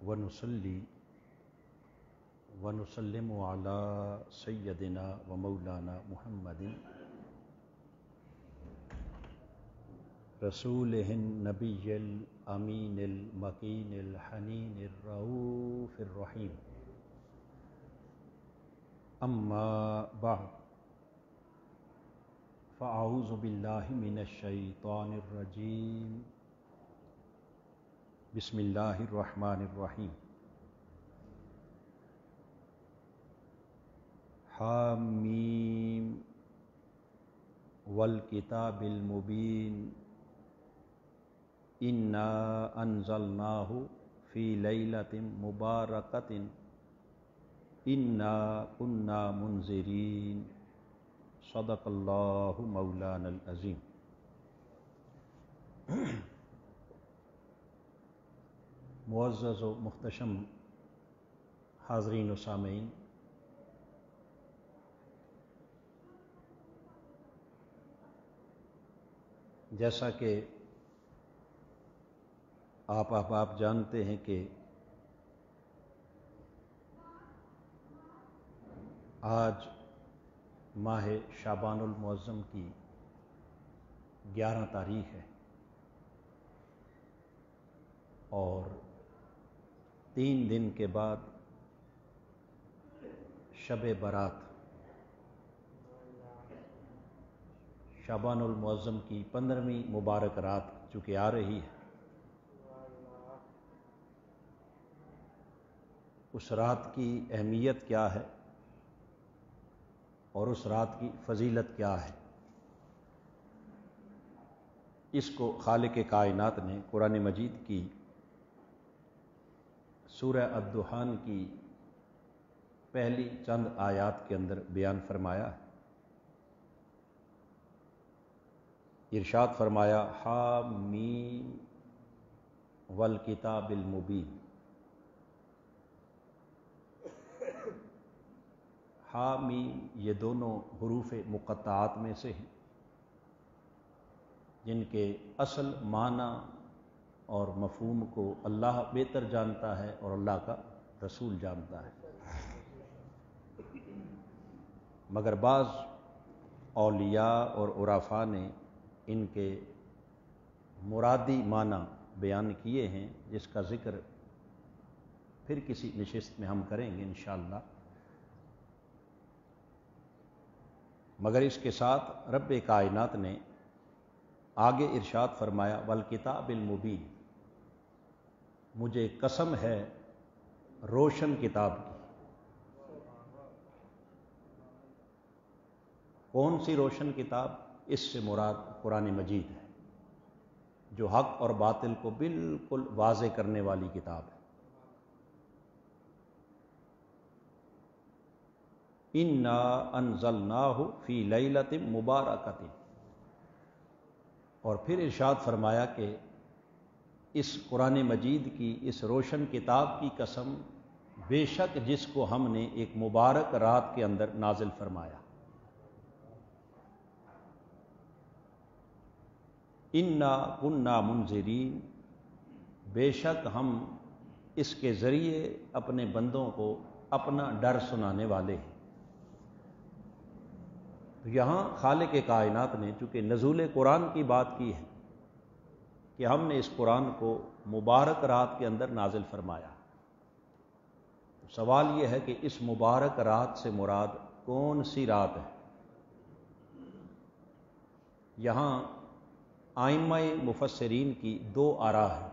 ونصلی ونسلم علی سیدنا و مولانا محمد رسولہ النبی الامین المکین الحنین الرؤوف الرحیم اما بعد فاعوذ باللہ من الشیطان الرجیم بسم اللہ الرحمن الرحیم حامیم والکتاب المبین انا انزلناہ فی لیلۃ مبارکۃ انا کنا منذرین صدق اللہ مولانا العظیم۔ معزز و محتشم حاضرین و سامعین، جیسا کہ آپ احباب جانتے ہیں کہ آج ماہ شعبان المعظم کی 11 تاریخ ہے اور 3 دن کے بعد شب برات شعبان المعظم کی 15ویں مبارک رات چونکہ آ رہی ہے، اس رات کی اہمیت کیا ہے اور اس رات کی فضیلت کیا ہے، اس کو خالق کائنات نے قرآن مجید کی سورہ الدخان کی پہلی چند آیات کے اندر بیان فرمایا ہے۔ ارشاد فرمایا حامیم والکتاب المبین۔ حامیم یہ دونوں حروف مقطعات میں سے ہیں جن کے اصل معنی اور مفہوم کو اللہ بہتر جانتا ہے اور اللہ کا رسول جانتا ہے، مگر بعض اولیاء اور عرفاء نے ان کے مرادی معنی بیان کیے ہیں، جس کا ذکر پھر کسی نشست میں ہم کریں گے انشاءاللہ۔ مگر اس کے ساتھ رب کائنات نے آگے ارشاد فرمایا والکتاب المبین، مجھے قسم ہے روشن کتاب کی۔ کون سی روشن کتاب؟ اس سے مراد قرآن مجید ہے، جو حق اور باطل کو بالکل واضح کرنے والی کتاب ہے۔ انا انزلناہ فی لیلۃ مبارکۃ، اور پھر ارشاد فرمایا کہ اس قرآن مجید کی اس روشن کتاب کی قسم، بے شک جس کو ہم نے ایک مبارک رات کے اندر نازل فرمایا۔ انا کنا منذرین، بے شک ہم اس کے ذریعے اپنے بندوں کو اپنا ڈر سنانے والے ہیں۔ تو یہاں خالق کائنات نے چونکہ نزول قرآن کی بات کی ہے کہ ہم نے اس قرآن کو مبارک رات کے اندر نازل فرمایا، سوال یہ ہے کہ اس مبارک رات سے مراد کون سی رات ہے؟ یہاں ائمہ مفسرین کی 2 آراء ہیں۔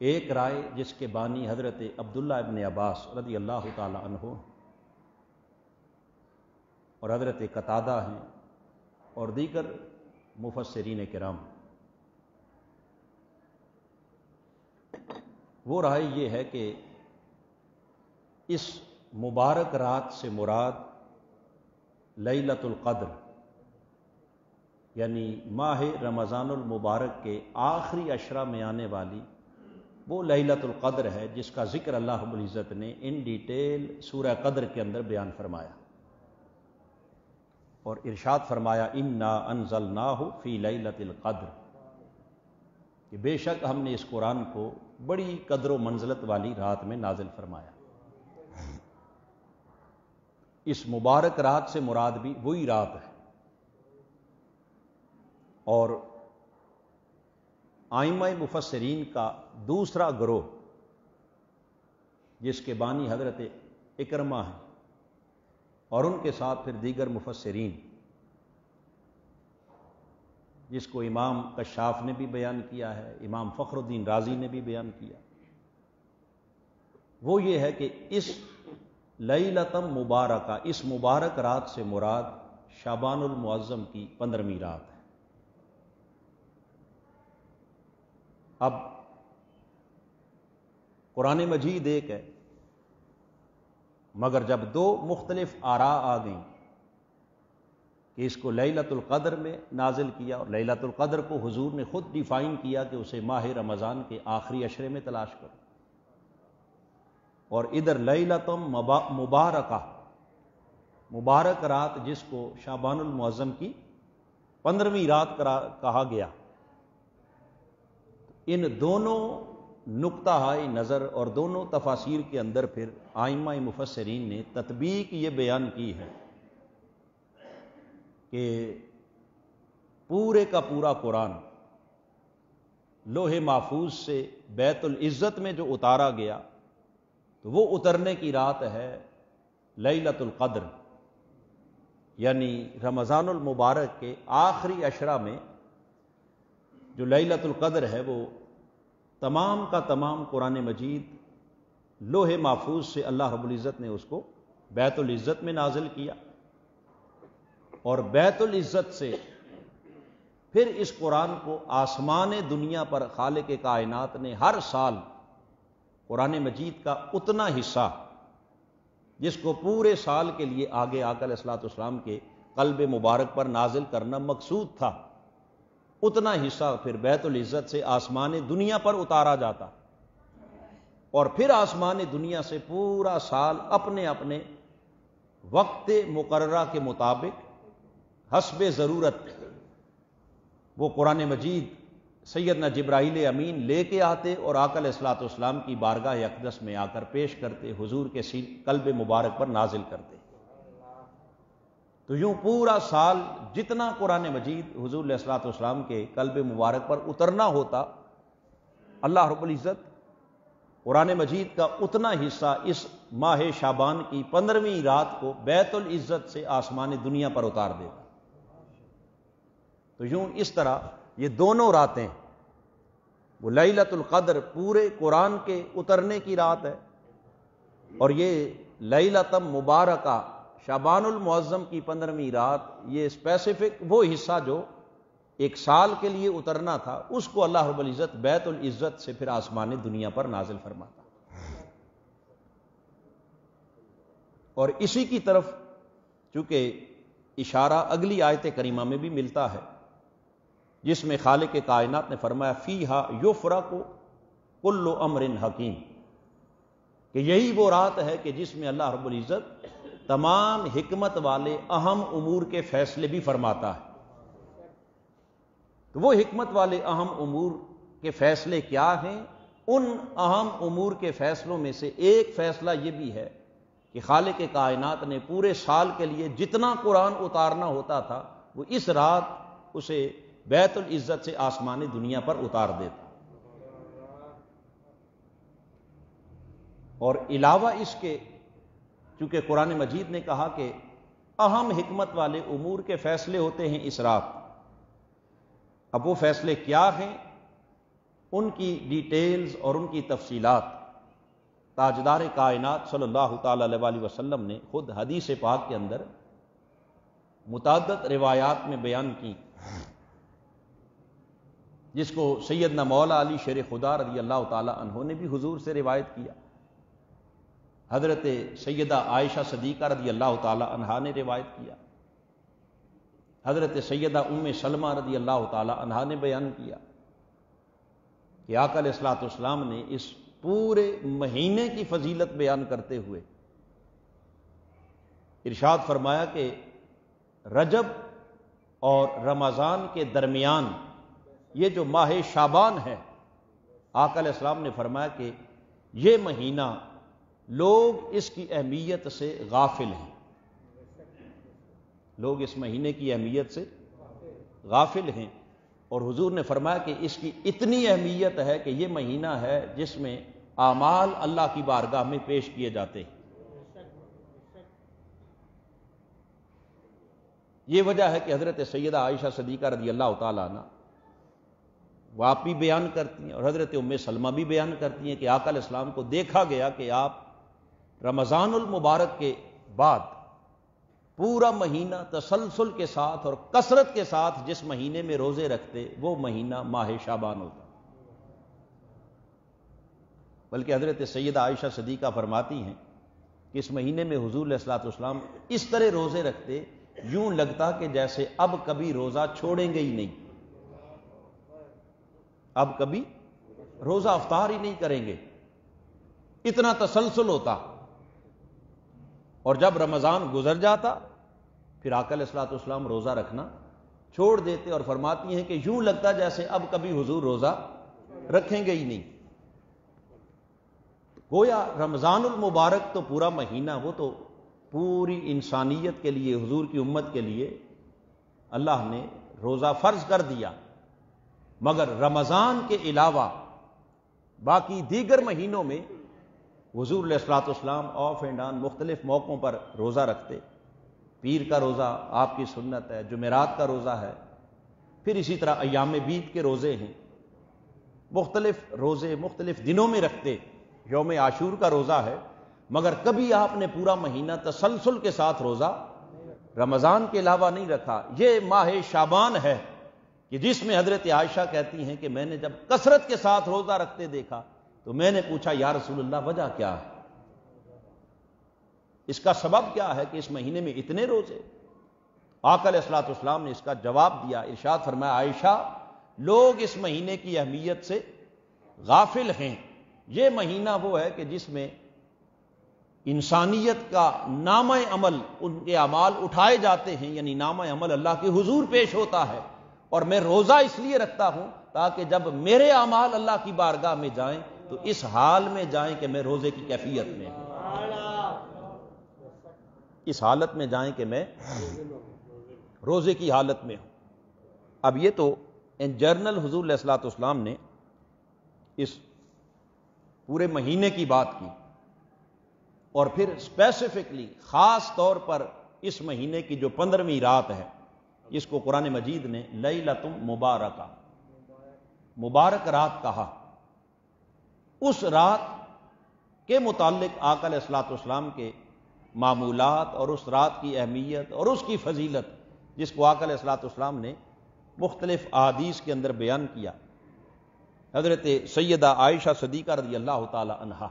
ایک رائے جس کے بانی حضرت عبداللہ ابن عباس رضی اللہ تعالی عنہ اور حضرت قتادہ ہیں اور دیگر مفسرین کرام، وہ رائے یہ ہے کہ اس مبارک رات سے مراد لیلۃ القدر، یعنی ماہ رمضان المبارک کے آخری عشرہ میں آنے والی وہ لیلۃ القدر ہے، جس کا ذکر اللہ رب العزت نے ان ڈیٹیل سورہ قدر کے اندر بیان فرمایا اور ارشاد فرمایا انا انزلناہ فی لیلۃ القدر۔ کہ بے شک ہم نے اس قرآن کو بڑی قدر و منزلت والی رات میں نازل فرمایا۔ اس مبارک رات سے مراد بھی وہی رات ہے، اور ائمہ مفسرین کا دوسرا گروہ جس کے بانی حضرت اکرمہ ہیں، اور ان کے ساتھ پھر دیگر مفسرین، جس کو امام کشاف نے بھی بیان کیا ہے، امام فخر الدین رازی نے بھی بیان کیا، وہ یہ ہے کہ اس لیلۃ مبارکہ، اس مبارک رات سے مراد شعبان المعظم کی 15ویں رات ہے۔ اب قرآن مجید ایک ہے، مگر جب دو مختلف آراء آ گئیں کہ اس کو لیلۃ القدر میں نازل کیا، اور لیلۃ القدر کو حضور نے خود ڈیفائن کیا کہ اسے ماہ رمضان کے آخری عشرے میں تلاش کرو، اور ادھر لیلۃ مبارکہ، مبارک رات جس کو شعبان المعظم کی 15ویں رات کہا گیا۔ ان دونوں نقطہ نظر اور دونوں تفاسیر کے اندر پھر ائمہ مفسرین نے تطبیق یہ بیان کی ہے کہ پورے کا پورا قرآن لوح محفوظ سے بیت العزت میں جو اتارا گیا، تو وہ اترنے کی رات ہے لیلۃ القدر، یعنی رمضان المبارک کے آخری عشرہ میں جو لیلۃ القدر ہے، وہ تمام کا تمام قرآن مجید لوح محفوظ سے اللہ رب العزت نے اس کو بیت العزت میں نازل کیا، اور بیت العزت سے پھر اس قرآن کو آسمان دنیا پر خالق کائنات نے ہر سال قرآن مجید کا اتنا حصہ جس کو پورے سال کے لیے آگے آقا علیہ الصلوۃ والسلام کے قلب مبارک پر نازل کرنا مقصود تھا، اتنا حصہ پھر بیت العزت سے آسمان دنیا پر اتارا جاتا، اور پھر آسمان دنیا سے پورا سال اپنے اپنے وقت مقررہ کے مطابق حسب ضرورت وہ قرآن مجید سیدنا جبرائیل امین لے کے آتے اور آقا علیہ الصلوۃ والسلام کی بارگاہ اقدس میں آ کر پیش کرتے، حضور کے قلب مبارک پر نازل کرتے۔ تو یوں پورا سال جتنا قرآن مجید حضور علیہ الصلوۃ والسلام کے قلب مبارک پر اترنا ہوتا، اللہ رب العزت قرآن مجید کا اتنا حصہ اس ماہ شعبان کی 15ویں رات کو بیت العزت سے آسمان دنیا پر اتار دیتا۔ تو یوں اس طرح یہ دونوں راتیں، وہ لیلۃ القدر پورے قرآن کے اترنے کی رات ہے، اور یہ لیلۃ مبارکہ شعبان المعظم کی 15ویں رات، یہ اسپیسیفک وہ حصہ جو ایک سال کے لیے اترنا تھا، اس کو اللہ رب العزت بیت العزت سے پھر آسمان دنیا پر نازل فرماتا۔ اور اسی کی طرف چونکہ اشارہ اگلی آیت کریمہ میں بھی ملتا ہے، جس میں خالق کائنات نے فرمایا فیہا یفرق کل امر حکیم، کہ یہی وہ رات ہے کہ جس میں اللہ رب العزت تمام حکمت والے اہم امور کے فیصلے بھی فرماتا ہے۔ تو وہ حکمت والے اہم امور کے فیصلے کیا ہیں؟ ان اہم امور کے فیصلوں میں سے ایک فیصلہ یہ بھی ہے کہ خالق کائنات نے پورے سال کے لیے جتنا قرآن اتارنا ہوتا تھا، وہ اس رات اسے بیت العزت سے آسمان دنیا پر اتار دیتا۔ اور علاوہ اس کے، چونکہ قرآن مجید نے کہا کہ اہم حکمت والے امور کے فیصلے ہوتے ہیں اس رات، اب وہ فیصلے کیا ہیں، ان کی ڈیٹیلز اور ان کی تفصیلات تاجدار کائنات صلی اللہ تعالی علیہ وآلہ وسلم نے خود حدیث پاک کے اندر متعدد روایات میں بیان کی، جس کو سیدنا مولا علی شیر خدا رضی اللہ تعالی عنہ نے بھی حضور سے روایت کیا، حضرت سیدہ عائشہ صدیقہ رضی اللہ تعالی عنہا نے روایت کیا، حضرت سیدہ ام سلمہ رضی اللہ تعالی عنہا نے بیان کیا کہ آقا علیہ الصلوۃ والسلام نے اس پورے مہینے کی فضیلت بیان کرتے ہوئے ارشاد فرمایا کہ رجب اور رمضان کے درمیان یہ جو ماہ شعبان ہے، آقا علیہ السلام نے فرمایا کہ یہ مہینہ لوگ اس کی اہمیت سے غافل ہیں، لوگ اس مہینے کی اہمیت سے غافل ہیں، اور حضور نے فرمایا کہ اس کی اتنی اہمیت ہے کہ یہ مہینہ ہے جس میں اعمال اللہ کی بارگاہ میں پیش کیے جاتے ہیں۔ یہ وجہ ہے کہ حضرت سیدہ عائشہ صدیقہ رضی اللہ تعالیٰ عنہ وہ آپ بھی بیان کرتی ہیں اور حضرت ام سلمہ بھی بیان کرتی ہیں کہ آقا علیہ السلام کو دیکھا گیا کہ آپ رمضان المبارک کے بعد پورا مہینہ تسلسل کے ساتھ اور کثرت کے ساتھ جس مہینے میں روزے رکھتے وہ مہینہ ماہ شعبان ہوتا۔ بلکہ حضرت سیدہ عائشہ صدیقہ فرماتی ہیں کہ اس مہینے میں حضور علیہ الصلوۃ والسلام اس طرح روزے رکھتے یوں لگتا کہ جیسے اب کبھی روزہ چھوڑیں گے ہی نہیں، اب کبھی روزہ افطار ہی نہیں کریں گے، اتنا تسلسل ہوتا۔ اور جب رمضان گزر جاتا پھر آقا علیہ الصلوۃ والسلام روزہ رکھنا چھوڑ دیتے اور فرماتی ہیں کہ یوں لگتا جیسے اب کبھی حضور روزہ رکھیں گے ہی نہیں۔ گویا رمضان المبارک تو پورا مہینہ وہ تو پوری انسانیت کے لیے، حضور کی امت کے لیے اللہ نے روزہ فرض کر دیا، مگر رمضان کے علاوہ باقی دیگر مہینوں میں حضور علیہ الصلوۃ والسلام آف اینڈ آن مختلف موقعوں پر روزہ رکھتے۔ پیر کا روزہ آپ کی سنت ہے، جمعرات کا روزہ ہے، پھر اسی طرح ایام بیت کے روزے ہیں، مختلف روزے مختلف دنوں میں رکھتے۔ یوم عاشور کا روزہ ہے، مگر کبھی آپ نے پورا مہینہ تسلسل کے ساتھ روزہ رمضان کے علاوہ نہیں رکھا۔ یہ ماہ شعبان ہے کہ جس میں حضرت عائشہ کہتی ہیں کہ میں نے جب کثرت کے ساتھ روزہ رکھتے دیکھا تو میں نے پوچھا یا رسول اللہ وجہ کیا ہے، اس کا سبب کیا ہے کہ اس مہینے میں اتنے روزے؟ آقا علیہ الصلوۃ والسلام نے اس کا جواب دیا، ارشاد فرمایا عائشہ لوگ اس مہینے کی اہمیت سے غافل ہیں۔ یہ مہینہ وہ ہے کہ جس میں انسانیت کا نامہ عمل، ان کے اعمال اٹھائے جاتے ہیں، یعنی نامہ عمل اللہ کے حضور پیش ہوتا ہے، اور میں روزہ اس لیے رکھتا ہوں تاکہ جب میرے اعمال اللہ کی بارگاہ میں جائیں تو اس حال میں جائیں کہ میں روزے کی کیفیت میں ہوں، اس حالت میں جائیں کہ میں روزے کی حالت میں ہوں۔ اب یہ تو ان جرنل حضور علیہ الصلوۃ والسلام نے اس پورے مہینے کی بات کی، اور پھر اسپیسیفکلی خاص طور پر اس مہینے کی جو 15ویں رات ہے جس کو قرآن مجید نے لیلۃ مبارکہ، مبارک رات کہا، اس رات کے متعلق آقا علیہ الصلوۃ والسلام کے معمولات اور اس رات کی اہمیت اور اس کی فضیلت جس کو آقا علیہ الصلوۃ والسلام نے مختلف احادیث کے اندر بیان کیا۔ حضرت سیدہ عائشہ صدیقہ رضی اللہ تعالی عنہا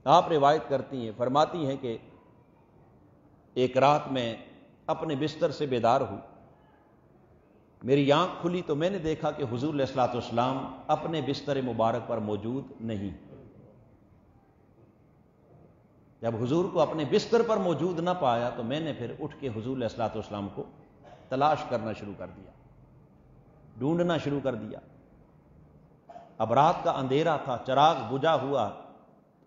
آپ روایت کرتی ہیں، فرماتی ہیں کہ ایک رات میں اپنے بستر سے بیدار ہوئی، میری آنکھ کھلی تو میں نے دیکھا کہ حضور علیہ الصلوۃ والسلام اپنے بستر مبارک پر موجود نہیں۔ جب حضور کو اپنے بستر پر موجود نہ پایا تو میں نے پھر اٹھ کے حضور علیہ الصلوۃ والسلام کو تلاش کرنا شروع کر دیا، ڈھونڈنا شروع کر دیا۔ اب رات کا اندھیرا تھا، چراغ بجھا ہوا،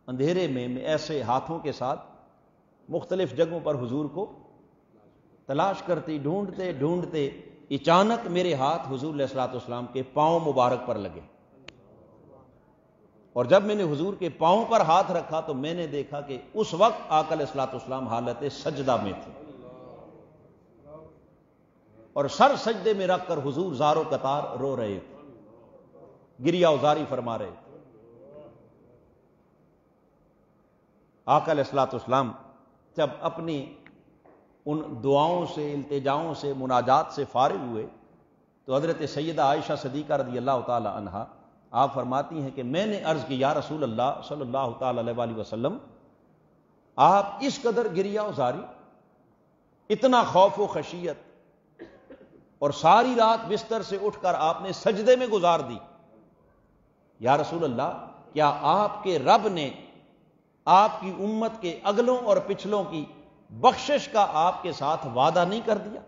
اندھیرے میں ایسے ہاتھوں کے ساتھ مختلف جگہوں پر حضور کو تلاش کرتی، ڈھونڈتے ڈھونڈتے اچانک میرے ہاتھ حضور علیہ الصلوۃ والسلام کے پاؤں مبارک پر لگے، اور جب میں نے حضور کے پاؤں پر ہاتھ رکھا تو میں نے دیکھا کہ اس وقت آقا علیہ الصلوۃ والسلام حالت سجدہ میں تھے، اور سر سجدے میں رکھ کر حضور زار و قطار رو رہے تھے، گریہ ازاری فرما رہے تھے۔ آقا علیہ الصلوۃ والسلام جب اپنی ان دعاؤں سے، التجاؤں سے، مناجات سے فارغ ہوئے تو حضرت سیدہ عائشہ صدیقہ رضی اللہ تعالی عنہا آپ فرماتی ہیں کہ میں نے عرض کی یا رسول اللہ صلی اللہ تعالی علیہ وآلہ وسلم آپ اس قدر گریہ ازاری، اتنا خوف و خشیت، اور ساری رات بستر سے اٹھ کر آپ نے سجدے میں گزار دی، یا رسول اللہ کیا آپ کے رب نے آپ کی امت کے اگلوں اور پچھلوں کی بخشش کا آپ کے ساتھ وعدہ نہیں کر دیا؟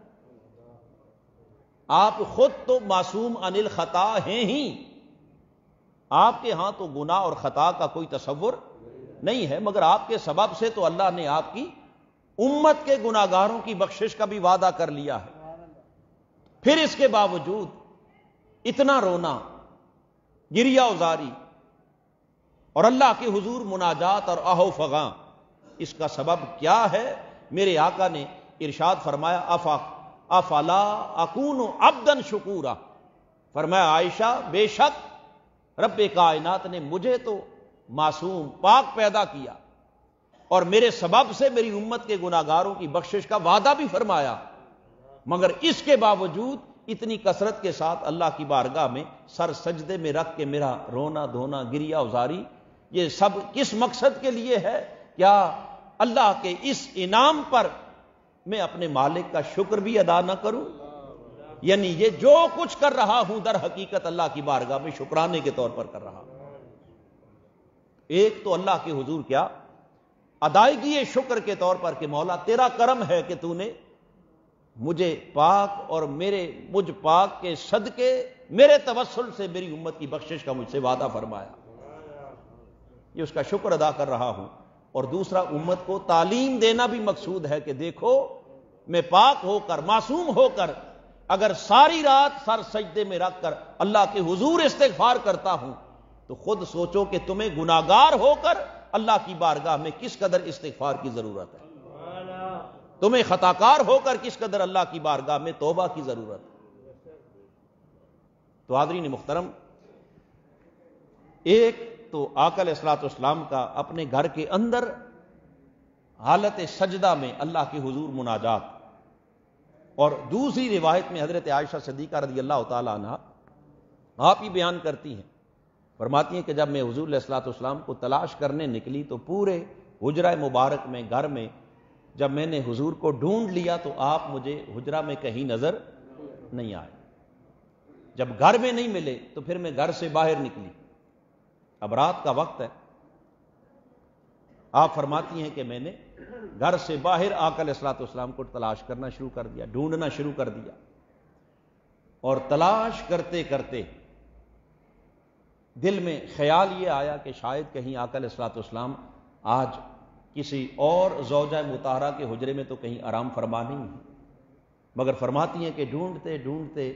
آپ خود تو معصوم عن الخطا ہیں ہی، آپ کے ہاں تو گناہ اور خطا کا کوئی تصور نہیں ہے، مگر آپ کے سبب سے تو اللہ نے آپ کی امت کے گناہگاروں کی بخشش کا بھی وعدہ کر لیا ہے۔ پھر اس کے باوجود اتنا رونا، گریہ ازاری اور اللہ کے حضور مناجات اور آہ و فغاں، اس کا سبب کیا ہے؟ میرے آقا نے ارشاد فرمایا افلا اکون عبدا شکورا، فرمایا عائشہ بے شک رب کائنات نے مجھے تو معصوم پاک پیدا کیا اور میرے سبب سے میری امت کے گناہگاروں کی بخشش کا وعدہ بھی فرمایا، مگر اس کے باوجود اتنی کثرت کے ساتھ اللہ کی بارگاہ میں سر سجدے میں رکھ کے میرا رونا دھونا گریہ ازاری، یہ سب کس مقصد کے لیے ہے؟ کیا اللہ کے اس انعام پر میں اپنے مالک کا شکر بھی ادا نہ کروں؟ یعنی یہ جو کچھ کر رہا ہوں در حقیقت اللہ کی بارگاہ میں شکرانے کے طور پر کر رہا ہوں۔ ایک تو اللہ کے حضور کیا ادائیگی شکر کے طور پر کہ مولا تیرا کرم ہے کہ تو نے مجھے پاک اور مجھ پاک کے صدقے میرے توسل سے میری امت کی بخشش کا مجھ سے وعدہ فرمایا، یہ اس کا شکر ادا کر رہا ہوں۔ اور دوسرا امت کو تعلیم دینا بھی مقصود ہے کہ دیکھو میں پاک ہو کر معصوم ہو کر اگر ساری رات سر سجدے میں رکھ کر اللہ کے حضور استغفار کرتا ہوں تو خود سوچو کہ تمہیں گناہگار ہو کر اللہ کی بارگاہ میں کس قدر استغفار کی ضرورت ہے، تمہیں خطاکار ہو کر کس قدر اللہ کی بارگاہ میں توبہ کی ضرورت ہے۔ تو حاضرین محترم، ایک تو آقا علیہ الصلوۃ والسلام کا اپنے گھر کے اندر حالت سجدہ میں اللہ کے حضور مناجات، اور دوسری روایت میں حضرت عائشہ صدیقہ رضی اللہ تعالی عنہا آپ ہی بیان کرتی ہیں، فرماتی ہیں کہ جب میں حضور علیہ الصلوۃ والسلام کو تلاش کرنے نکلی تو پورے حجرہ مبارک میں گھر میں جب میں نے حضور کو ڈھونڈ لیا تو آپ مجھے حجرہ میں کہیں نظر نہیں آئے، جب گھر میں نہیں ملے تو پھر میں گھر سے باہر نکلی، اب رات کا وقت ہے، آپ فرماتی ہیں کہ میں نے گھر سے باہر آقا علیہ الصلوۃ والسلام کو تلاش کرنا شروع کر دیا، ڈھونڈنا شروع کر دیا، اور تلاش کرتے کرتے دل میں خیال یہ آیا کہ شاید کہیں آقا علیہ الصلوۃ والسلام آج کسی اور زوجہ مطہرہ کے حجرے میں تو کہیں آرام فرما نہیں ہے، مگر فرماتی ہیں کہ ڈھونڈتے ڈھونڈتے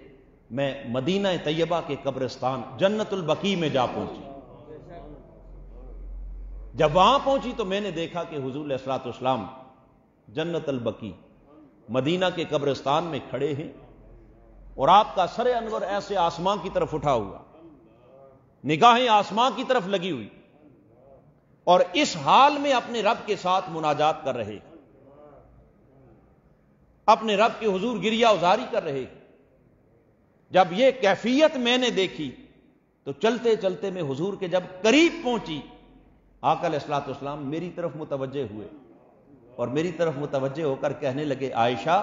میں مدینہ طیبہ کے قبرستان جنت البقیع میں جا پہنچی۔ جب وہاں پہنچی تو میں نے دیکھا کہ حضور علیہ الصلوۃ والسلام جنت البقیع مدینہ کے قبرستان میں کھڑے ہیں، اور آپ کا سر انور ایسے آسمان کی طرف اٹھا ہوا، نگاہیں آسمان کی طرف لگی ہوئی، اور اس حال میں اپنے رب کے ساتھ مناجات کر رہے، اپنے رب کے حضور گریہ ازاری کر رہے۔ جب یہ کیفیت میں نے دیکھی تو چلتے چلتے میں حضور کے جب قریب پہنچی، آقا علیہ الصلوۃ والسلام میری طرف متوجہ ہوئے اور میری طرف متوجہ ہو کر کہنے لگے عائشہ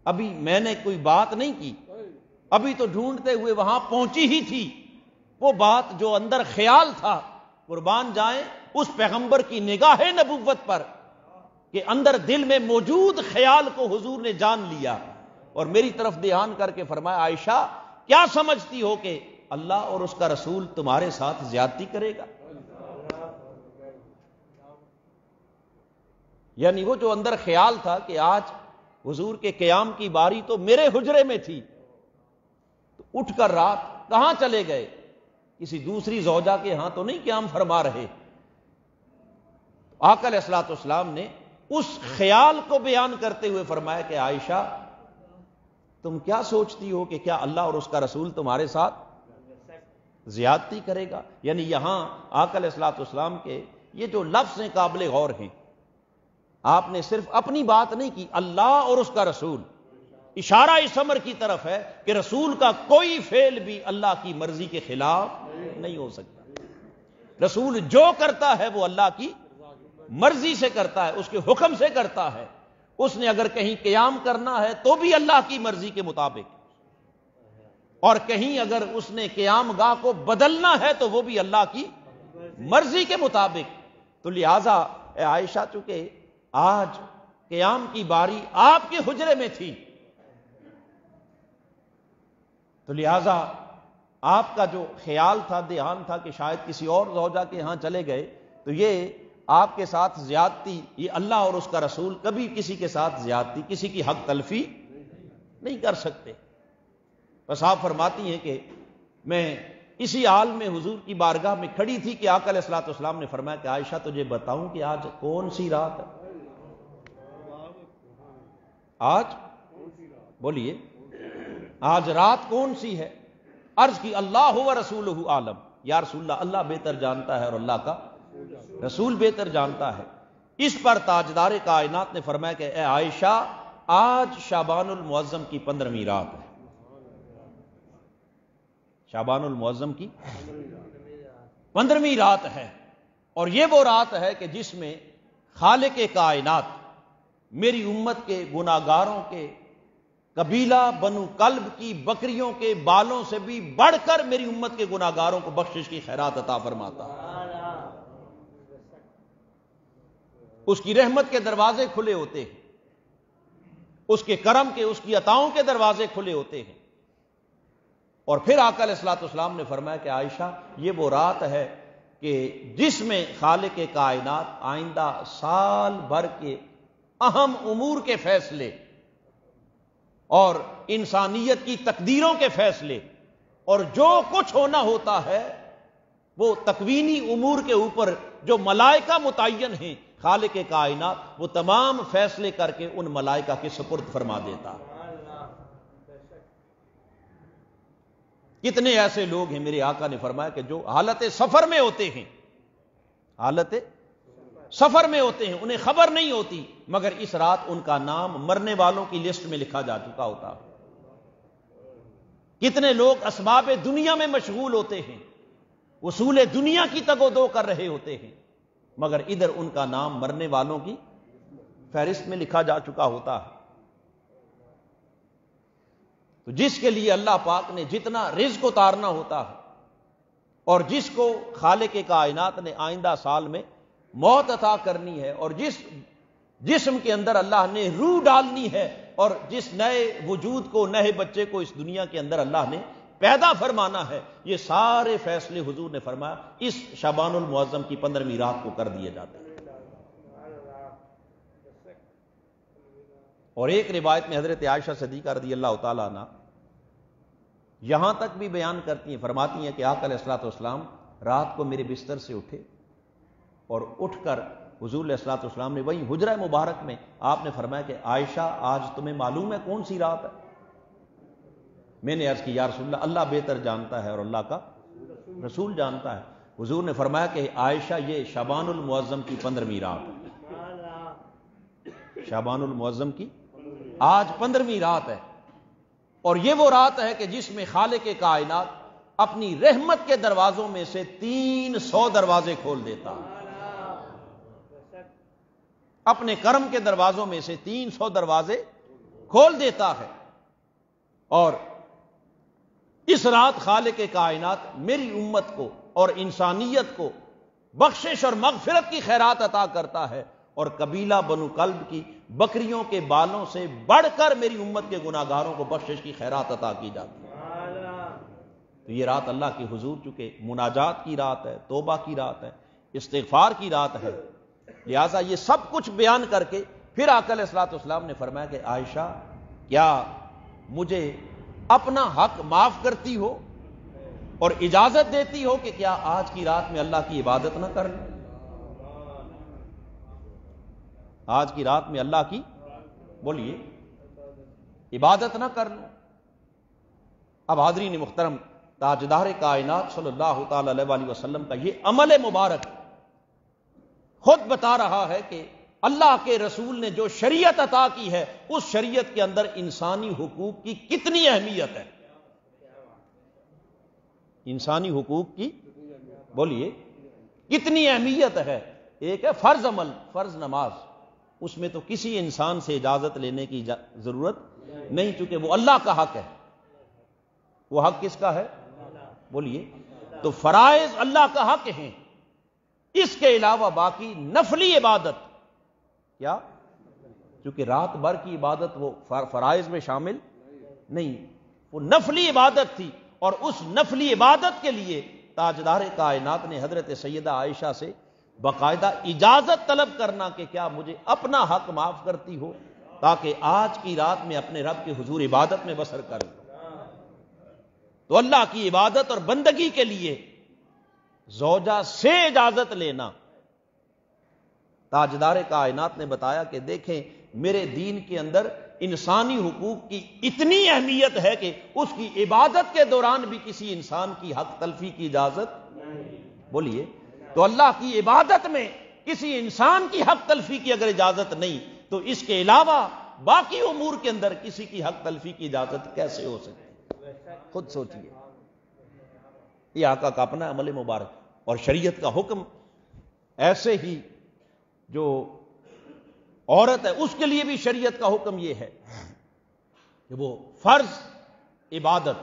ابھی میں نے کوئی بات نہیں کی، ابھی تو ڈھونڈتے ہوئے وہاں پہنچی ہی تھی، وہ بات جو اندر خیال تھا، قربان جائیں اس پیغمبر کی نگاہ نبوت پر کہ اندر دل میں موجود خیال کو حضور نے جان لیا، اور میری طرف دھیان کر کے فرمایا عائشہ کیا سمجھتی ہو کہ اللہ اور اس کا رسول تمہارے ساتھ زیادتی کرے گا؟ یعنی وہ جو اندر خیال تھا کہ آج حضور کے قیام کی باری تو میرے حجرے میں تھی، تو اٹھ کر رات کہاں چلے گئے؟ کسی دوسری زوجہ کے ہاں تو نہیں قیام فرما رہے۔ آقا علیہ الصلوۃ والسلام نے اس خیال کو بیان کرتے ہوئے فرمایا کہ عائشہ تم کیا سوچتی ہو کہ کیا اللہ اور اس کا رسول تمہارے ساتھ زیادتی کرے گا؟ یعنی یہاں آقا علیہ الصلوۃ والسلام کے یہ جو لفظ ہیں قابل غور ہیں، آپ نے صرف اپنی بات نہیں کی، اللہ اور اس کا رسول، اشارہ اس امر کی طرف ہے کہ رسول کا کوئی فعل بھی اللہ کی مرضی کے خلاف نہیں ہو سکتا۔ رسول جو کرتا ہے وہ اللہ کی مرضی سے کرتا ہے، اس کے حکم سے کرتا ہے۔ اس نے اگر کہیں قیام کرنا ہے تو بھی اللہ کی مرضی کے مطابق، اور کہیں اگر اس نے قیام گاہ کو بدلنا ہے تو وہ بھی اللہ کی مرضی کے مطابق۔ تو لہذا اے عائشہ چونکہ آج قیام کی باری آپ کے حجرے میں تھی، تو لہذا آپ کا جو خیال تھا، دھیان تھا کہ شاید کسی اور زوجہ کے ہاں چلے گئے، تو یہ آپ کے ساتھ زیادتی، یہ اللہ اور اس کا رسول کبھی کسی کے ساتھ زیادتی، کسی کی حق تلفی نہیں کر سکتے۔ بس آپ فرماتی ہیں کہ میں اسی حال میں حضور کی بارگاہ میں کھڑی تھی کہ آقا علیہ الصلوۃ والسلام نے فرمایا کہ عائشہ تجھے بتاؤں کہ آج کون سی رات ہے؟ آج بولیے آج رات کون سی ہے؟ عرض کی اللہ و رسولہ عالم، یا رسول اللہ، اللہ بہتر جانتا ہے اور اللہ کا رسول بہتر جانتا ہے۔ اس پر تاجدار کائنات نے فرمایا کہ اے عائشہ، آج شعبان المعظم کی 15ویں رات ہے۔ شعبان المعظم کی 15ویں رات ہے، اور یہ وہ رات ہے کہ جس میں خالق کائنات میری امت کے گناہگاروں کے قبیلہ بنو کلب کی بکریوں کے بالوں سے بھی بڑھ کر میری امت کے گناہگاروں کو بخشش کی خیرات عطا فرماتا ہے۔ اس کی رحمت کے دروازے کھلے ہوتے ہیں، اس کے کرم کے، اس کی عطاؤں کے دروازے کھلے ہوتے ہیں۔ اور پھر آقا علیہ الصلوۃ والسلام نے فرمایا کہ عائشہ، یہ وہ رات ہے کہ جس میں خالق کائنات آئندہ سال بھر کے اہم امور کے فیصلے اور انسانیت کی تقدیروں کے فیصلے اور جو کچھ ہونا ہوتا ہے وہ تکوینی امور کے اوپر جو ملائکہ متعین ہیں، خالق کائنات وہ تمام فیصلے کر کے ان ملائکہ کے سپرد فرما دیتا۔ کتنے ایسے لوگ ہیں، میرے آقا نے فرمایا کہ جو حالت سفر میں ہوتے ہیں، حالت سفر میں ہوتے ہیں، انہیں خبر نہیں ہوتی، مگر اس رات ان کا نام مرنے والوں کی لسٹ میں لکھا جا چکا ہوتا۔ کتنے لوگ اسباب دنیا میں مشغول ہوتے ہیں، اصول دنیا کی تگ و دو کر رہے ہوتے ہیں، مگر ادھر ان کا نام مرنے والوں کی فہرست میں لکھا جا چکا ہوتا ہے۔ تو جس کے لیے اللہ پاک نے جتنا رزق اتارنا ہوتا ہے، اور جس کو خالق کائنات نے آئندہ سال میں موت عطا کرنی ہے، اور جس جسم کے اندر اللہ نے روح ڈالنی ہے، اور جس نئے وجود کو، نئے بچے کو اس دنیا کے اندر اللہ نے پیدا فرمانا ہے، یہ سارے فیصلے حضور نے فرمایا اس شعبان المعظم کی 15ویں رات کو کر دیے جاتے ہیں۔ اور ایک روایت میں حضرت عائشہ صدیقہ رضی اللہ تعالیٰ عنہ یہاں تک بھی بیان کرتی ہیں، فرماتی ہیں کہ آقا علیہ الصلوۃ والسلام رات کو میرے بستر سے اٹھے اور اٹھ کر حضور علیہ الصلوۃ والسلام نے وہیں حجرہ مبارک میں آپ نے فرمایا کہ عائشہ، آج تمہیں معلوم ہے کون سی رات ہے؟ میں نے عرض کی یا رسول اللہ، اللہ بہتر جانتا ہے اور اللہ کا رسول جانتا ہے۔ حضور نے فرمایا کہ عائشہ، یہ شعبان المعظم کی 15ویں رات ہے۔ شعبان المعظم کی آج 15ویں رات ہے، اور یہ وہ رات ہے کہ جس میں خالق کائنات اپنی رحمت کے دروازوں میں سے 300 دروازے کھول دیتا ہے۔ اپنے کرم کے دروازوں میں سے 300 دروازے کھول دیتا ہے، اور اس رات خالق کائنات میری امت کو اور انسانیت کو بخشش اور مغفرت کی خیرات عطا کرتا ہے، اور قبیلہ بنو کلب کی بکریوں کے بالوں سے بڑھ کر میری امت کے گناہگاروں کو بخشش کی خیرات عطا کی جاتی ہے۔ تو یہ رات اللہ کے حضور چونکہ مناجات کی رات ہے، توبہ کی رات ہے، استغفار کی رات ہے، لہذا یہ سب کچھ بیان کر کے پھر آقا علیہ الصلوۃ والسلام نے فرمایا کہ عائشہ، کیا مجھے اپنا حق معاف کرتی ہو اور اجازت دیتی ہو کہ کیا آج کی رات میں اللہ کی عبادت نہ کر لوں؟ آج کی رات میں اللہ کی، بولیے، عبادت نہ کر لوں؟ اب حاضرین محترم، تاجدار کائنات صلی اللہ تعالی علیہ وسلم کا یہ عمل مبارک خود بتا رہا ہے کہ اللہ کے رسول نے جو شریعت عطا کی ہے، اس شریعت کے اندر انسانی حقوق کی کتنی اہمیت ہے۔ انسانی حقوق کی، بولیے، کتنی اہمیت ہے۔ ایک ہے فرض عمل، فرض نماز، اس میں تو کسی انسان سے اجازت لینے کی ضرورت نہیں، چونکہ وہ اللہ کا حق ہے۔ وہ حق کس کا ہے؟ بولیے۔ تو فرائض اللہ کا حق ہیں، اس کے علاوہ باقی نفلی عبادت، کیا؟ چونکہ رات بھر کی عبادت وہ فرائض میں شامل نہیں، وہ نفلی عبادت تھی، اور اس نفلی عبادت کے لیے تاجدار کائنات نے حضرت سیدہ عائشہ سے باقاعدہ اجازت طلب کرنا کہ کیا مجھے اپنا حق معاف کرتی ہو تاکہ آج کی رات میں اپنے رب کے حضور عبادت میں بسر کروں۔ تو اللہ کی عبادت اور بندگی کے لیے زوجہ سے اجازت لینا، تاجدار کائنات نے بتایا کہ دیکھیں میرے دین کے اندر انسانی حقوق کی اتنی اہمیت ہے کہ اس کی عبادت کے دوران بھی کسی انسان کی حق تلفی کی اجازت بولیے، تو اللہ کی عبادت میں کسی انسان کی حق تلفی کی اگر اجازت نہیں تو اس کے علاوہ باقی امور کے اندر کسی کی حق تلفی کی اجازت کیسے ہو سکتی؟ خود سوچئے۔ یہ آقا کا اپنا عمل مبارک، اور شریعت کا حکم ایسے ہی جو عورت ہے اس کے لیے بھی شریعت کا حکم یہ ہے کہ وہ فرض عبادت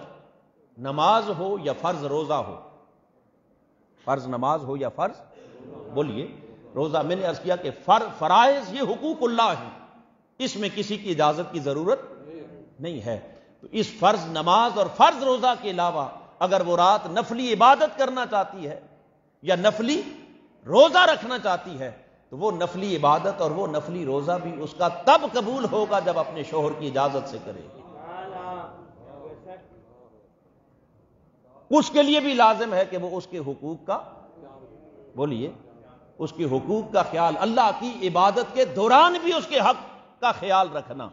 نماز ہو یا فرض روزہ ہو، فرض نماز ہو یا فرض بولیے روزہ، میں نے عرض کیا کہ فرائض یہ حقوق اللہ ہیں، اس میں کسی کی اجازت کی ضرورت نہیں ہے۔ تو اس فرض نماز اور فرض روزہ کے علاوہ اگر وہ رات نفلی عبادت کرنا چاہتی ہے یا نفلی روزہ رکھنا چاہتی ہے تو وہ نفلی عبادت اور وہ نفلی روزہ بھی اس کا تب قبول ہوگا جب اپنے شوہر کی اجازت سے کرے گی۔ اس کے لیے بھی لازم ہے کہ وہ اس کے حقوق کا بولیے اس کے حقوق کا خیال، اللہ کی عبادت کے دوران بھی اس کے حق کا خیال رکھنا،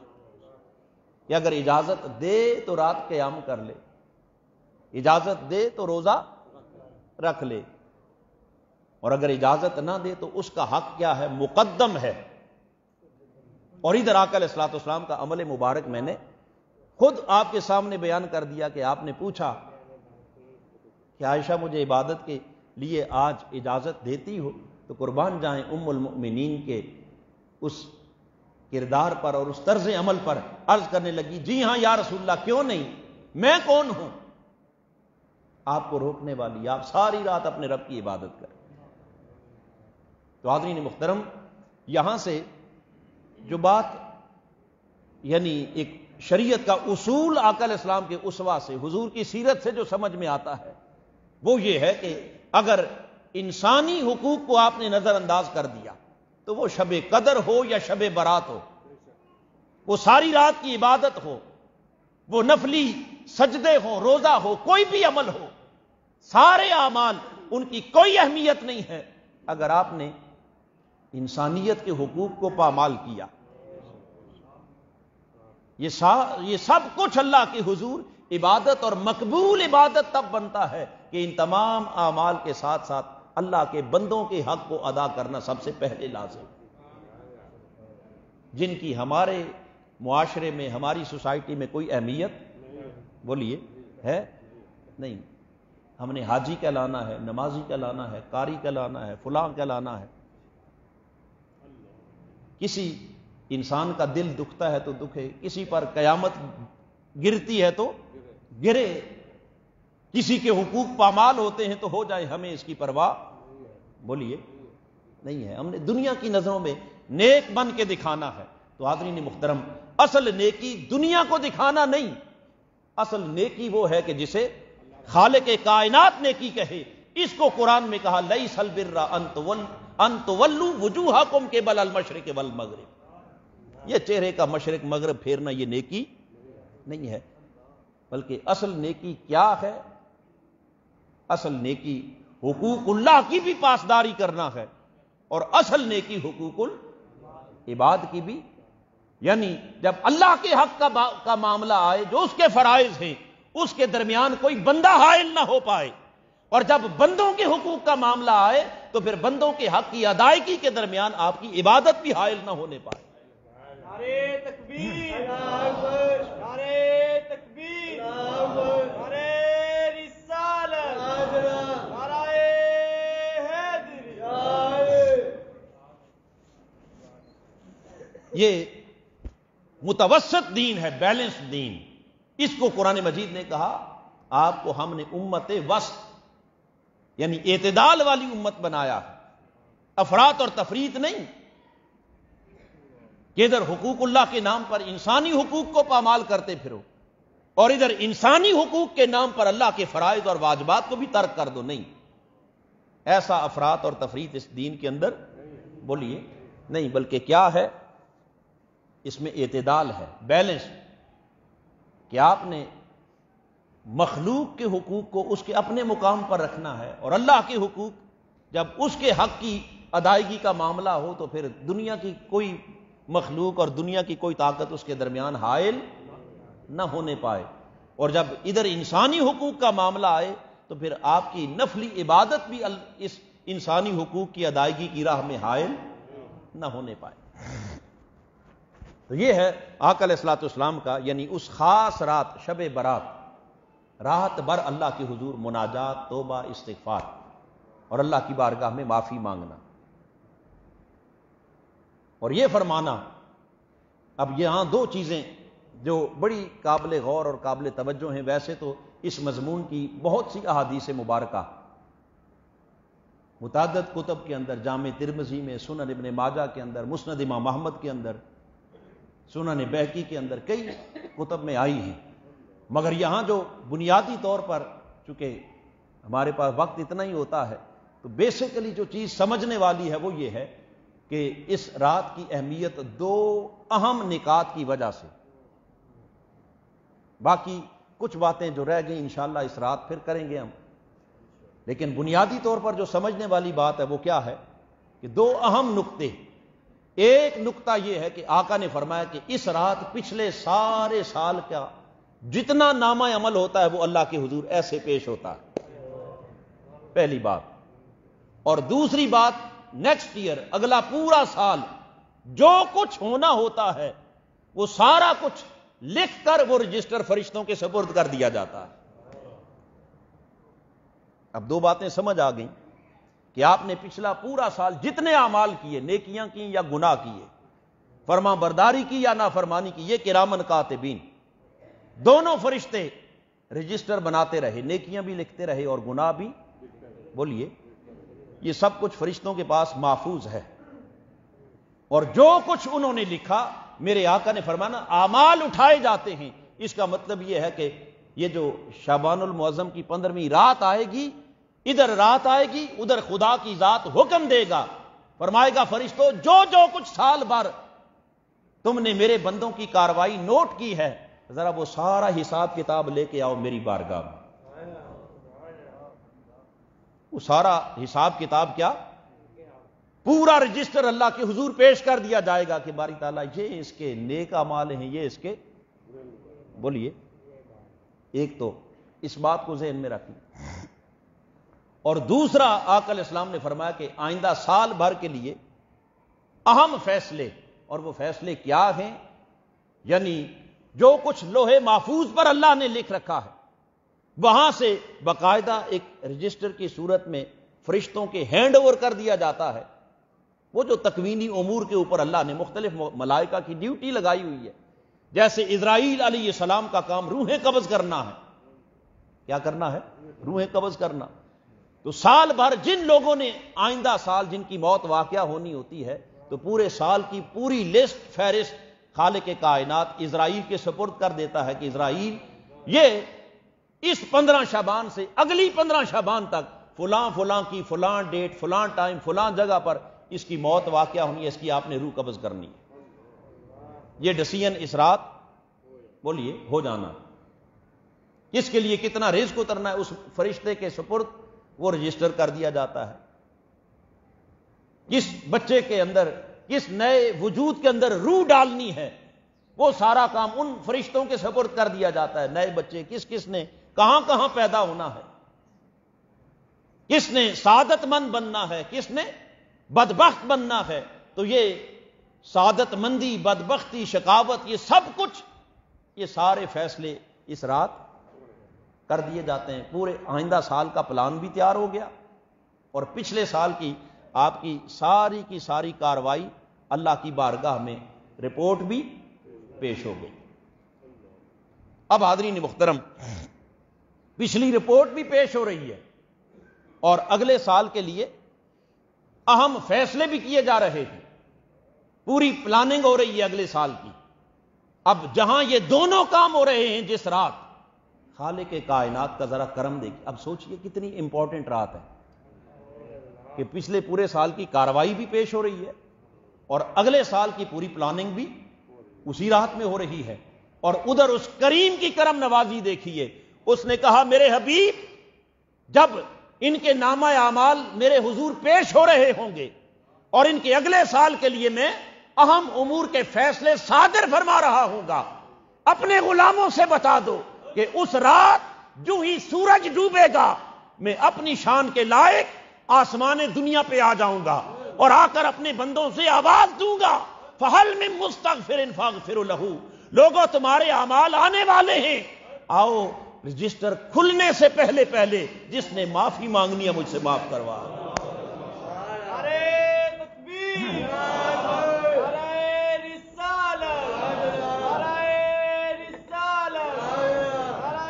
کہ اگر اجازت دے تو رات قیام کر لے، اجازت دے تو روزہ رکھ لے، اور اگر اجازت نہ دے تو اس کا حق کیا ہے؟ مقدم ہے۔ اور ادھر آقا علیہ الصلوۃ والسلام کا عمل مبارک میں نے خود آپ کے سامنے بیان کر دیا کہ آپ نے پوچھا کہ عائشہ مجھے عبادت کے لیے آج اجازت دیتی ہو؟ تو قربان جائیں ام المؤمنین کے اس کردار پر اور اس طرز عمل پر عرض کرنے لگی، جی ہاں یا رسول اللہ، کیوں نہیں، میں کون ہوں آپ کو روکنے والی؟ آپ ساری رات اپنے رب کی عبادت کریں۔ تو حاضرین محترم، یہاں سے جو بات یعنی ایک شریعت کا اصول آقا علیہ السلام کے اسوہ سے، حضور کی سیرت سے جو سمجھ میں آتا ہے وہ یہ ہے کہ اگر انسانی حقوق کو آپ نے نظر انداز کر دیا تو وہ شب قدر ہو یا شب برات ہو، وہ ساری رات کی عبادت ہو، وہ نفلی سجدے ہو، روزہ ہو، کوئی بھی عمل ہو، سارے اعمال ان کی کوئی اہمیت نہیں ہے اگر آپ نے انسانیت کے حقوق کو پامال کیا۔ یہ سب کچھ اللہ کے حضور عبادت اور مقبول عبادت تب بنتا ہے کہ ان تمام اعمال کے ساتھ ساتھ اللہ کے بندوں کے حق کو ادا کرنا سب سے پہلے لازم، جن کی ہمارے معاشرے میں، ہماری سوسائٹی میں کوئی اہمیت بولیے ہے نہیں۔ ہم نے حاجی کہلانا ہے، نمازی کہلانا ہے، قاری کہلانا ہے، فلاں کہلانا ہے۔ کسی انسان کا دل دکھتا ہے تو دکھے، کسی پر قیامت گرتی ہے تو گرے، کسی کے حقوق پامال ہوتے ہیں تو ہو جائے، ہمیں اس کی پرواہ بولیے نہیں ہے۔ ہم نے دنیا کی نظروں میں نیک بن کے دکھانا ہے۔ تو حاضرین محترم، اصل نیکی دنیا کو دکھانا نہیں، اصل نیکی وہ ہے کہ جسے خالق کائنات نیکی کہے۔ اس کو قرآن میں کہا لیس البر ان تولوا وجوہکم قبل المشرق والمغرب، یہ چہرے کا مشرق مغرب پھیرنا یہ نیکی نہیں ہے، بلکہ اصل نیکی کیا ہے؟ اصل نیکی حقوق اللہ کی بھی پاسداری کرنا ہے، اور اصل نیکی حقوق العباد کی بھی، یعنی جب اللہ کے حق کا معاملہ آئے، جو اس کے فرائض ہیں، اس کے درمیان کوئی بندہ حائل نہ ہو پائے، اور جب بندوں کے حقوق کا معاملہ آئے تو پھر بندوں کے حق کی ادائیگی کے درمیان آپ کی عبادت بھی حائل نہ ہونے پائے۔ نعرے تکبیر، نعرے تکبیر، نعرے رسالت، نعرے حیدری۔ یہ متوسط دین ہے، بیلنس دین۔ اس کو قرآن مجید نے کہا آپ کو ہم نے امت وسط یعنی اعتدال والی امت بنایا ہے، افراط اور تفریط نہیں کہ ادھر حقوق اللہ کے نام پر انسانی حقوق کو پامال کرتے پھرو، اور ادھر انسانی حقوق کے نام پر اللہ کے فرائض اور واجبات کو بھی ترک کر دو. نہیں، ایسا افراط اور تفریط اس دین کے اندر بولیے نہیں، بلکہ کیا ہے، اس میں اعتدال ہے، بیلنس، کہ آپ نے مخلوق کے حقوق کو اس کے اپنے مقام پر رکھنا ہے، اور اللہ کے حقوق جب اس کے حق کی ادائیگی کا معاملہ ہو تو پھر دنیا کی کوئی مخلوق اور دنیا کی کوئی طاقت اس کے درمیان حائل نہ ہونے پائے. اور جب ادھر انسانی حقوق کا معاملہ آئے تو پھر آپ کی نفلی عبادت بھی اس انسانی حقوق کی ادائیگی کی راہ میں حائل نہ ہونے پائے. تو یہ ہے آقا علیہ الصلوۃ والسلام کا، یعنی اس خاص رات شب برات، رات بھر اللہ کے حضور مناجات، توبہ، استغفار اور اللہ کی بارگاہ میں معافی مانگنا، اور یہ فرمانا. اب یہاں دو چیزیں جو بڑی قابل غور اور قابل توجہ ہیں. ویسے تو اس مضمون کی بہت سی احادیث مبارکہ متعدد کتب کے اندر، جامع ترمذی میں، سنن ابن ماجہ کے اندر، مسند امام احمد کے اندر، سنن بہقی کے اندر، کئی کتب میں آئی ہیں. مگر یہاں جو بنیادی طور پر، چونکہ ہمارے پاس وقت اتنا ہی ہوتا ہے، تو بیسیکلی جو چیز سمجھنے والی ہے وہ یہ ہے کہ اس رات کی اہمیت دو اہم نکات کی وجہ سے. باقی کچھ باتیں جو رہ گئیں انشاءاللہ اس رات پھر کریں گے ہم، لیکن بنیادی طور پر جو سمجھنے والی بات ہے وہ کیا ہے کہ دو اہم نقطے. ایک نقطہ یہ ہے کہ آقا نے فرمایا کہ اس رات پچھلے سارے سال کا جتنا نامہ عمل ہوتا ہے وہ اللہ کے حضور ایسے پیش ہوتا ہے، پہلی بات. اور دوسری بات، نیکسٹ ایئر، اگلا پورا سال جو کچھ ہونا ہوتا ہے وہ سارا کچھ لکھ کر وہ رجسٹر فرشتوں کے سپرد کر دیا جاتا ہے. اب دو باتیں سمجھ آ گئیں کہ آپ نے پچھلا پورا سال جتنے اعمال کیے، نیکیاں کی یا گناہ کیے، فرما برداری کی یا نافرمانی کی، یہ کرامن کاتبین، دونوں فرشتے رجسٹر بناتے رہے، نیکیاں بھی لکھتے رہے اور گناہ بھی. بولیے، یہ سب کچھ فرشتوں کے پاس محفوظ ہے. اور جو کچھ انہوں نے لکھا، میرے آقا نے فرمانا اعمال اٹھائے جاتے ہیں. اس کا مطلب یہ ہے کہ یہ جو شعبان المعظم کی 15ویں رات آئے گی، ادھر رات آئے گی، ادھر خدا کی ذات حکم دے گا، فرمائے گا فرشتوں جو جو کچھ سال بھر تم نے میرے بندوں کی کاروائی نوٹ کی ہے، ذرا وہ سارا حساب کتاب لے کے آؤ میری بارگاہ میں. وہ سارا حساب کتاب کیا، پورا رجسٹر اللہ کے حضور پیش کر دیا جائے گا کہ باری تعالیٰ یہ اس کے نیک اعمال ہیں، یہ اس کے. بولیے، ایک تو اس بات کو ذہن میں رکھیں. اور دوسرا، آقا علیہ السلام نے فرمایا کہ آئندہ سال بھر کے لیے اہم فیصلے، اور وہ فیصلے کیا ہیں، یعنی جو کچھ لوہے محفوظ پر اللہ نے لکھ رکھا ہے وہاں سے باقاعدہ ایک رجسٹر کی صورت میں فرشتوں کے ہینڈ اوور کر دیا جاتا ہے. وہ جو تکوینی امور کے اوپر اللہ نے مختلف ملائکہ کی ڈیوٹی لگائی ہوئی ہے، جیسے اسرائیل علیہ السلام کا کام روحیں قبض کرنا ہے. کیا کرنا ہے؟ روحیں قبض کرنا. تو سال بھر جن لوگوں نے آئندہ سال جن کی موت واقعہ ہونی ہوتی ہے، تو پورے سال کی پوری لسٹ، فہرست خالق کائنات اسرائیل کے سپرد کر دیتا ہے کہ اسرائیل یہ اس 15 شعبان سے اگلی 15 شعبان تک فلاں فلاں کی فلاں ڈیٹ، فلاں ٹائم، فلاں جگہ پر اس کی موت واقعہ ہونی ہے، اس کی آپ نے روح قبض کرنی. یہ ڈسیژن اس رات، بولیے، ہو جانا. اس کے لیے کتنا رزق اترنا ہے اس فرشتے کے سپرد وہ رجسٹر کر دیا جاتا ہے. کس بچے کے اندر، کس نئے وجود کے اندر روح ڈالنی ہے، وہ سارا کام ان فرشتوں کے سپرد کر دیا جاتا ہے. نئے بچے کس نے کہاں کہاں پیدا ہونا ہے، کس نے سعادت مند بننا ہے، کس نے بدبخت بننا ہے، تو یہ سعادت مندی، بدبختی، شقاوت، یہ سب کچھ، یہ سارے فیصلے اس رات کر دیے جاتے ہیں. پورے آئندہ سال کا پلان بھی تیار ہو گیا اور پچھلے سال کی آپ کی ساری کاروائی اللہ کی بارگاہ میں رپورٹ بھی پیش ہو گئی. اب حاضرین محترم، پچھلی رپورٹ بھی پیش ہو رہی ہے اور اگلے سال کے لیے اہم فیصلے بھی کیے جا رہے ہیں، پوری پلاننگ ہو رہی ہے اگلے سال کی. اب جہاں یہ دونوں کام ہو رہے ہیں جس رات، خالق کائنات کا ذرا کرم دیکھیے. اب سوچئے کتنی امپورٹنٹ رات ہے کہ پچھلے پورے سال کی کارروائی بھی پیش ہو رہی ہے اور اگلے سال کی پوری پلاننگ بھی اسی رات میں ہو رہی ہے. اور ادھر اس کریم کی کرم نوازی دیکھیے. اس نے کہا میرے حبیب جب ان کے نامہ اعمال میرے حضور پیش ہو رہے ہوں گے اور ان کے اگلے سال کے لیے میں اہم امور کے فیصلے صادر فرما رہا ہوں گا، اپنے غلاموں سے بتا دو کہ اس رات جو ہی سورج ڈوبے گا میں اپنی شان کے لائق آسمان دنیا پہ آ جاؤں گا اور آ کر اپنے بندوں سے آواز دوں گا فَهَلْ مِن مُسْتَغْفِرٍ فَاغْفِرُ لَهُ. لوگوں تمہارے اعمال آنے والے ہیں، آؤ رجسٹر کھلنے سے پہلے پہلے جس نے معافی مانگنی ہے مجھ سے معاف کروا. نعرہ تکبیر، نعرہ رسالت، نعرہ رسالت، نعرہ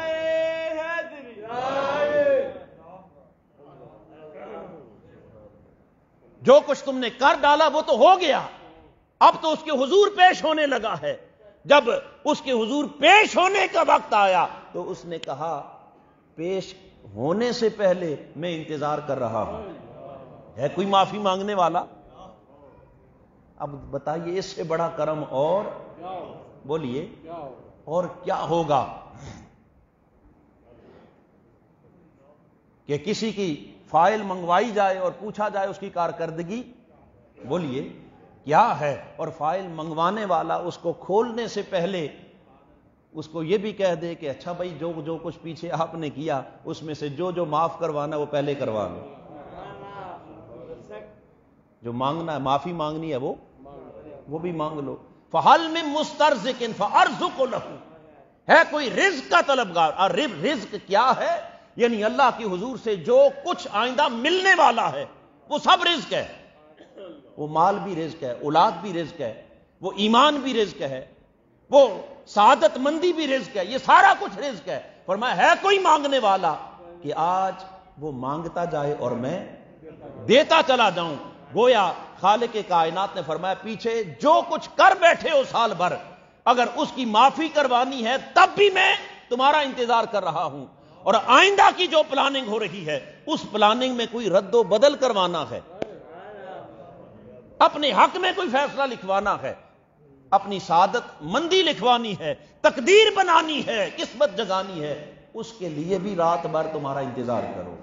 حیدری. جو کچھ تم نے کر ڈالا وہ تو ہو گیا، اب تو اس کے حضور پیش ہونے لگا ہے. جب اس کے حضور پیش ہونے کا وقت آیا تو اس نے کہا پیش ہونے سے پہلے میں انتظار کر رہا ہوں. ہے کوئی معافی مانگنے والا؟ اب بتائیے اس سے بڑا کرم اور بولیے اور کیا ہوگا کہ کسی کی فائل منگوائی جائے اور پوچھا جائے اس کی کارکردگی بولیے کیا ہے، اور فائل منگوانے والا اس کو کھولنے سے پہلے اس کو یہ بھی کہہ دے کہ اچھا بھائی جو کچھ پیچھے آپ نے کیا اس میں سے جو معاف کروانا وہ پہلے کروا لو، جو مانگنا ہے معافی مانگنی ہے وہ بھی مانگ لو. فَهَلْ مِن مُسْتَرْزِقٍ فَأَرْزُقُ لَهُ. ہے کوئی رزق کا طلبگار؟ اور رزق کیا ہے؟ یعنی اللہ کی حضور سے جو کچھ آئندہ ملنے والا ہے وہ سب رزق ہے. وہ مال بھی رزق ہے، اولاد بھی رزق ہے، وہ ایمان بھی رزق ہے، وہ سعادت مندی بھی رزق ہے، یہ سارا کچھ رزق ہے. فرمایا ہے کوئی مانگنے والا کہ آج وہ مانگتا جائے اور میں دیتا چلا جاؤں. گویا خالق کائنات نے فرمایا پیچھے جو کچھ کر بیٹھے ہو سال بھر اگر اس کی معافی کروانی ہے تب بھی میں تمہارا انتظار کر رہا ہوں، اور آئندہ کی جو پلاننگ ہو رہی ہے اس پلاننگ میں کوئی رد و بدل کروانا ہے، اپنے حق میں کوئی فیصلہ لکھوانا ہے، اپنی سعادت مندی لکھوانی ہے، تقدیر بنانی ہے، قسمت جگانی ہے، اس کے لیے بھی رات بھر تمہارا انتظار کرو.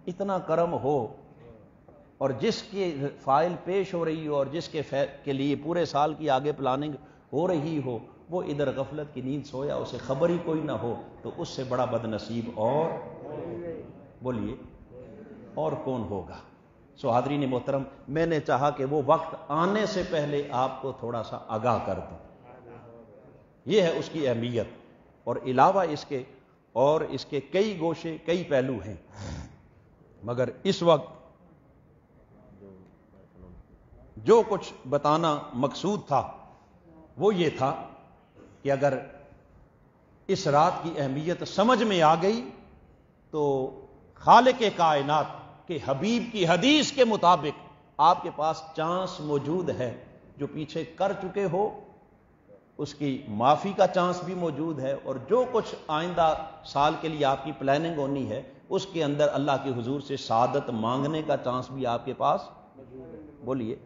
اتنا کرم ہو اور جس کی فائل پیش ہو رہی ہو اور جس کے لیے پورے سال کی آگے پلاننگ ہو رہی ہو وہ ادھر غفلت کی نیند سویا، اسے خبر ہی کوئی نہ ہو، تو اس سے بڑا بد نصیب اور بولیے اور کون ہوگا. سو حاضرین محترم، میں نے چاہا کہ وہ وقت آنے سے پہلے آپ کو تھوڑا سا آگاہ کر دوں. یہ ہے اس کی اہمیت، اور علاوہ اس کے اور اس کے کئی گوشے کئی پہلو ہیں، مگر اس وقت جو کچھ بتانا مقصود تھا وہ یہ تھا کہ اگر اس رات کی اہمیت سمجھ میں آ گئی تو خالق کائنات کے حبیب کی حدیث کے مطابق آپ کے پاس چانس موجود ہے. جو پیچھے کر چکے ہو اس کی معافی کا چانس بھی موجود ہے، اور جو کچھ آئندہ سال کے لیے آپ کی پلاننگ ہونی ہے اس کے اندر اللہ کے حضور سے سعادت مانگنے کا چانس بھی آپ کے پاس بولیے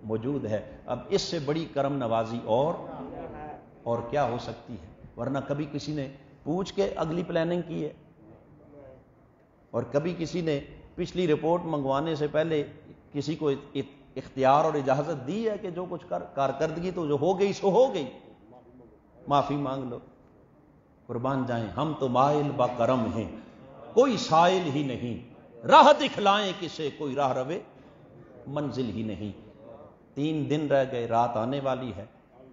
موجود ہے. اب اس سے بڑی کرم نوازی اور کیا ہو سکتی ہے؟ ورنہ کبھی کسی نے پوچھ کے اگلی پلاننگ کی ہے، اور کبھی کسی نے پچھلی رپورٹ منگوانے سے پہلے کسی کو اختیار اور اجازت دی ہے کہ جو کچھ کارکردگی تو جو ہو گئی سو ہو گئی، معافی مانگ لو. قربان جائیں، ہم تو مائل با کرم ہیں، کوئی سائل ہی نہیں، راہ دکھلائیں کسے کوئی راہ روے منزل ہی نہیں. 3 دن رہ گئے، رات آنے والی ہے،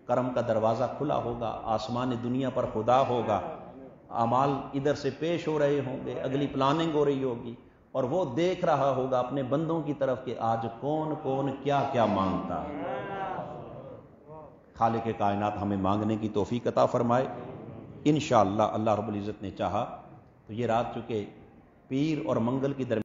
کرم کا دروازہ کھلا ہوگا، آسمان دنیا پر خدا ہوگا، اعمال ادھر سے پیش ہو رہے ہوں گے، اگلی پلاننگ ہو رہی ہوگی، اور وہ دیکھ رہا ہوگا اپنے بندوں کی طرف کہ آج کون کون کیا کیا مانگتا ہے. خالق کائنات ہمیں مانگنے کی توفیق عطا فرمائے انشاءاللہ. اللہ رب العزت نے چاہا تو یہ رات چونکہ پیر اور منگل کی درمیان